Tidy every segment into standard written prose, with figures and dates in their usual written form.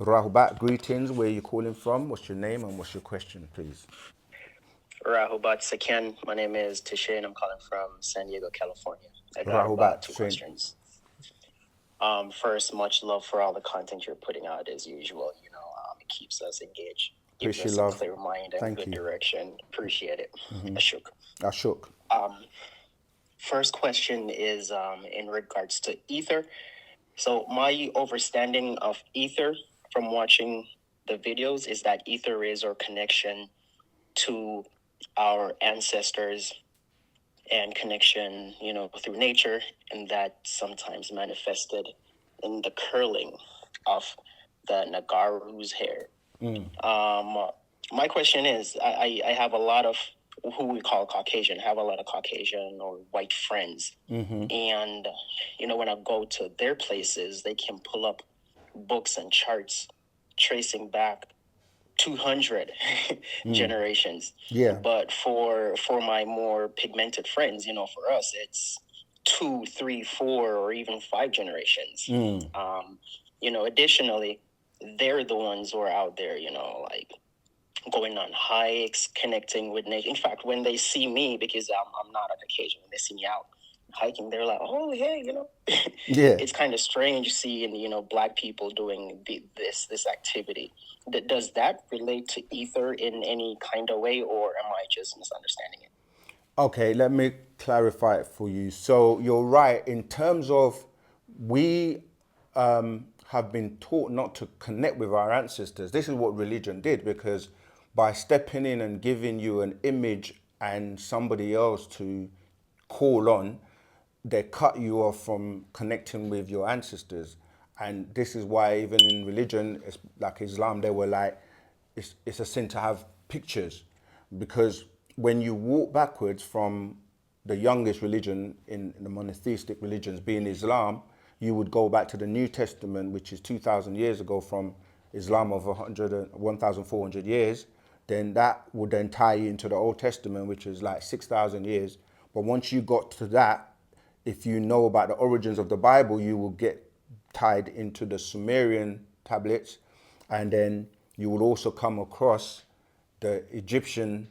Rahubat, greetings. Where are you calling from? What's your name and what's your question, please? Rahubat Saken. My name is Tishay, and I'm calling from San Diego, California. I got about Rahubat, two straight. questions. First, much love for all the content you're putting out as usual. It keeps us engaged, gives Appreciate us a love. clear mind and Thank good you. direction. Appreciate it. Ashok. Ashok. First question is in regards to ether. So my understanding of ether from watching the videos is that ether is our connection to our ancestors and connection, through nature, and that sometimes manifested in the curling of the Nagaru's hair. My question is, I have a lot of who we call Caucasian, have a lot of Caucasian or white friends. And, when I go to their places, they can pull up books and charts tracing back 200 generations. Yeah. But for my more pigmented friends, for us, it's 2, 3, 4, or even 5 generations. Additionally, they're the ones who are out there, like going on hikes, connecting with nature. In fact, when they see me, because I'm not a Caucasian, when they see me out hiking, they're like, "Oh, hey, Yeah. it's kind of strange seeing black people doing this activity." Does that relate to ether in any kind of way, or am I just misunderstanding it? Okay, let me clarify it for you. So you're right. In terms of we have been taught not to connect with our ancestors. This is what religion did, because by stepping in and giving you an image and somebody else to call on, they cut you off from connecting with your ancestors. And this is why even in religion, it's like Islam, they were like, it's a sin to have pictures, because when you walk backwards from the youngest religion in the monotheistic religions being Islam, you would go back to the New Testament, which is 2,000 years ago from Islam of 1,400 years. Then that would then tie you into the Old Testament, which is like 6,000 years. But once you got to that, if you know about the origins of the Bible, you will get tied into the Sumerian tablets, and then you will also come across the Egyptian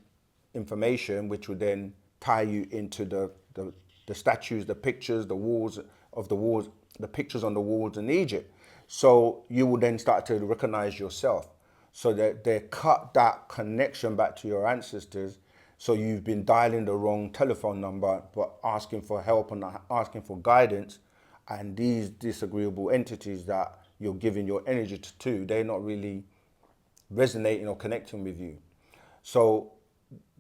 information, which would then tie you into the statues, the pictures, the walls of the walls, the pictures on the walls in Egypt. So you will then start to recognize yourself. So that they cut that connection back to your ancestors. So you've been dialing the wrong telephone number, but asking for help and asking for guidance. And these disagreeable entities that you're giving your energy to, they're not really resonating or connecting with you. So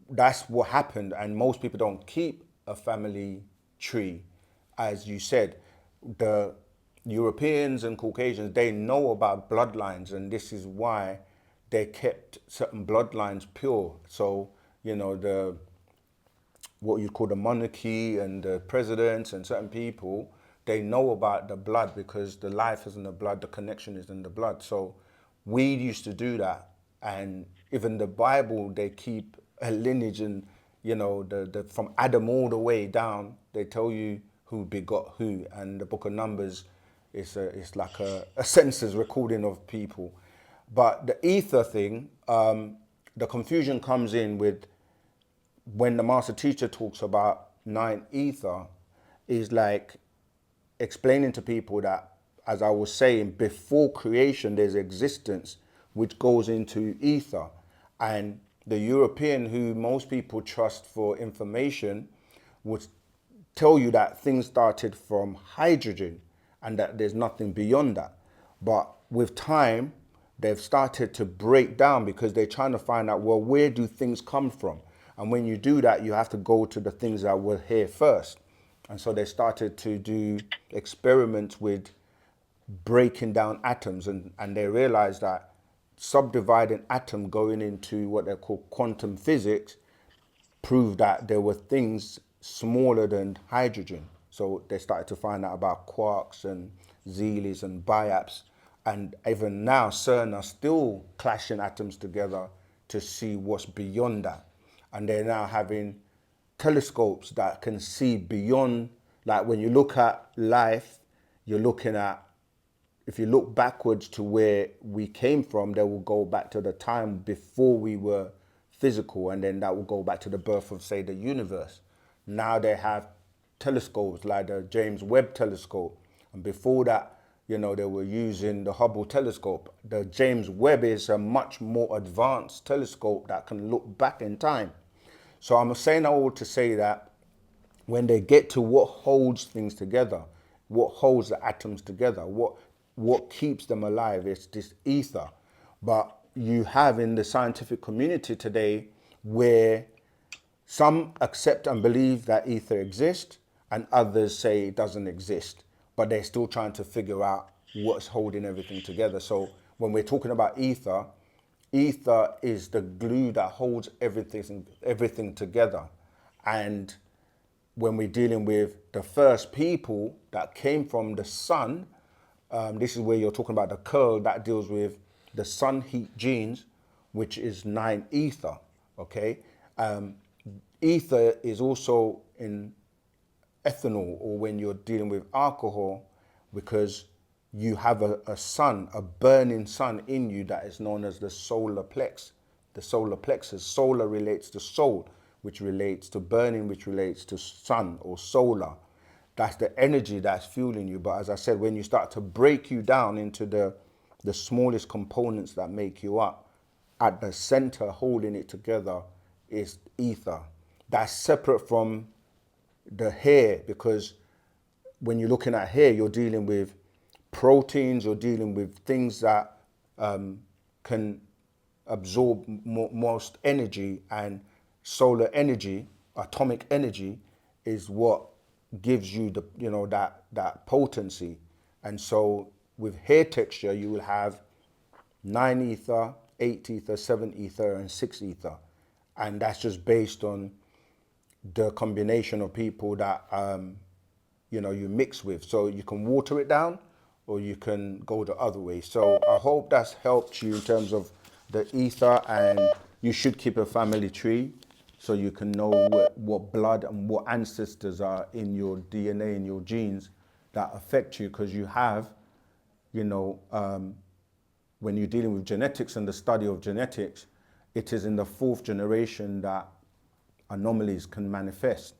that's what happened, and most people don't keep a family tree. As you said, the Europeans and Caucasians, they know about bloodlines, and this is why they kept certain bloodlines pure. So the what you call the monarchy and the presidents and certain people, they know about the blood, because the life is in the blood, the connection is in the blood. So we used to do that. And even the Bible, they keep a lineage, and the from Adam all the way down, they tell you who begot who. And the book of Numbers is like a census recording of people. But the ether thing, the confusion comes in with when the master teacher talks about nine ether, is like explaining to people that, as I was saying, before creation there's existence which goes into ether. And the European, who most people trust for information, would tell you that things started from hydrogen and that there's nothing beyond that. But with time, they've started to break down, because they're trying to find out, well, where do things come from? And when you do that, you have to go to the things that were here first. And so they started to do experiments with breaking down atoms, and they realized that subdividing atom going into what they call quantum physics proved that there were things smaller than hydrogen. So they started to find out about quarks and zeelis and biaps. And even now, CERN are still clashing atoms together to see what's beyond that. And they're now having telescopes that can see beyond. Like when you look at life, you're looking at if you look backwards to where we came from, they will go back to the time before we were physical, and then that will go back to the birth of, say, the universe. Now they have telescopes like the James Webb telescope, and before that, you know, they were using the Hubble telescope. The James Webb is a much more advanced telescope that can look back in time. So I'm saying all to say that when they get to what holds things together, what holds the atoms together, what keeps them alive, it's this ether. But you have in the scientific community today where some accept and believe that ether exists and others say it doesn't exist, but they're still trying to figure out what's holding everything together. So when we're talking about ether, ether is the glue that holds everything together. And when we're dealing with the first people that came from the sun, this is where you're talking about the curl that deals with the sun heat genes, which is 9 ether. Okay, ether is also in ethanol, or when you're dealing with alcohol, because you have a sun, a burning sun in you that is known as the solar plex. The solar plexus. Solar relates to soul, which relates to burning, which relates to sun or solar. That's the energy that's fueling you. But as I said, when you start to break you down into the smallest components that make you up, at the center holding it together is ether. That's separate from the hair, because when you're looking at hair, you're dealing with proteins, you're dealing with things that can absorb most energy, and solar energy, atomic energy, is what gives you the, you know, that potency. And so with hair texture, you will have 9 ether, 8 ether, 7 ether, and 6 ether, and that's just based on the combination of people that you know, you mix with. So you can water it down or you can go the other way. So I hope that's helped you in terms of the ether, and you should keep a family tree so you can know what blood and what ancestors are in your DNA, in your genes that affect you, because you have, you know, when you're dealing with genetics and the study of genetics, it is in the 4th generation that anomalies can manifest.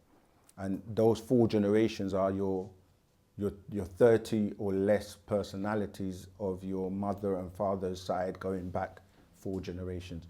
And those 4 generations are your 30 or less personalities of your mother and father's side, going back 4 generations.